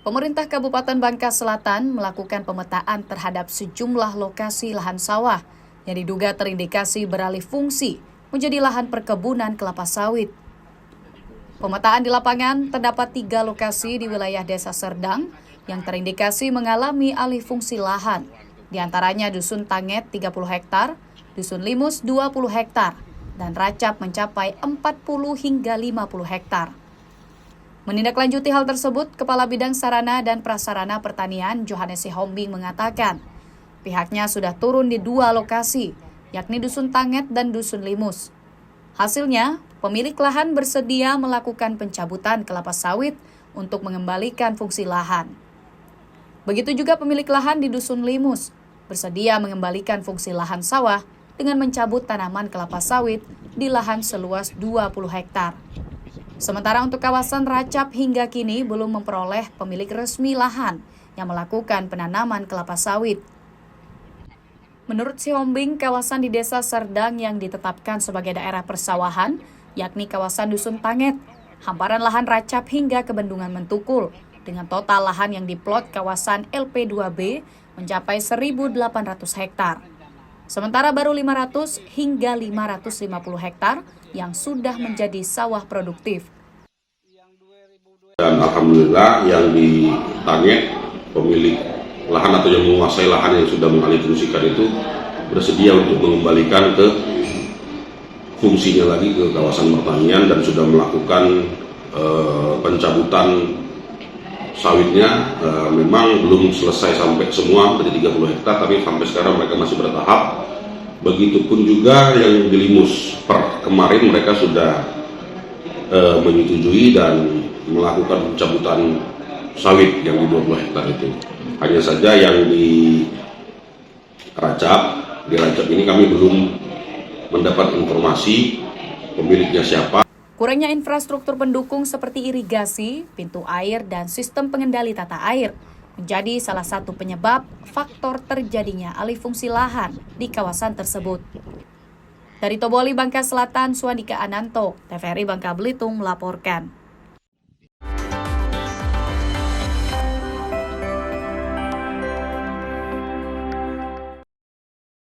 Pemerintah Kabupaten Bangka Selatan melakukan pemetaan terhadap sejumlah lokasi lahan sawah yang diduga terindikasi beralih fungsi menjadi lahan perkebunan kelapa sawit. Pemetaan di lapangan terdapat 3 lokasi di wilayah Desa Serdang yang terindikasi mengalami alih fungsi lahan, di antaranya Dusun Tanget 30 hektar, Dusun Limus 20 hektar, dan Racap mencapai 40 hingga 50 hektar. Menindaklanjuti hal tersebut, Kepala Bidang Sarana dan Prasarana Pertanian Johannes Sihombing mengatakan, pihaknya sudah turun di 2 lokasi, yakni Dusun Tanget dan Dusun Limus. Hasilnya, pemilik lahan bersedia melakukan pencabutan kelapa sawit untuk mengembalikan fungsi lahan. Begitu juga pemilik lahan di Dusun Limus, bersedia mengembalikan fungsi lahan sawah dengan mencabut tanaman kelapa sawit di lahan seluas 20 hektar. Sementara untuk kawasan Racap hingga kini belum memperoleh pemilik resmi lahan yang melakukan penanaman kelapa sawit. Menurut Sihombing, kawasan di Desa Serdang yang ditetapkan sebagai daerah persawahan, yakni kawasan Dusun Tanget, hamparan lahan Racap hingga ke Bendungan Mentukul, dengan total lahan yang diplot kawasan LP2B mencapai 1.800 hektar. Sementara baru 500 hingga 550 hektar yang sudah menjadi sawah produktif. Dan alhamdulillah yang di Tanget, pemilik lahan atau yang menguasai lahan yang sudah mengalihfungsikan itu bersedia untuk mengembalikan ke fungsinya lagi ke kawasan pertanian dan sudah melakukan pencabutan sawitnya. Memang belum selesai sampai semua dari 30 hektar, tapi sampai sekarang mereka masih bertahap. Begitupun juga yang di Limus, per kemarin mereka sudah menyetujui dan melakukan pencabutan sawit yang di 20 hektar itu. Hanya saja yang di Racap ini kami belum mendapat informasi pemiliknya siapa. Kurangnya infrastruktur pendukung seperti irigasi, pintu air, dan sistem pengendali tata air menjadi salah satu penyebab faktor terjadinya alih fungsi lahan di kawasan tersebut. Dari Toboli, Bangka Selatan, Suandika Ananto, TVRI Bangka Belitung melaporkan.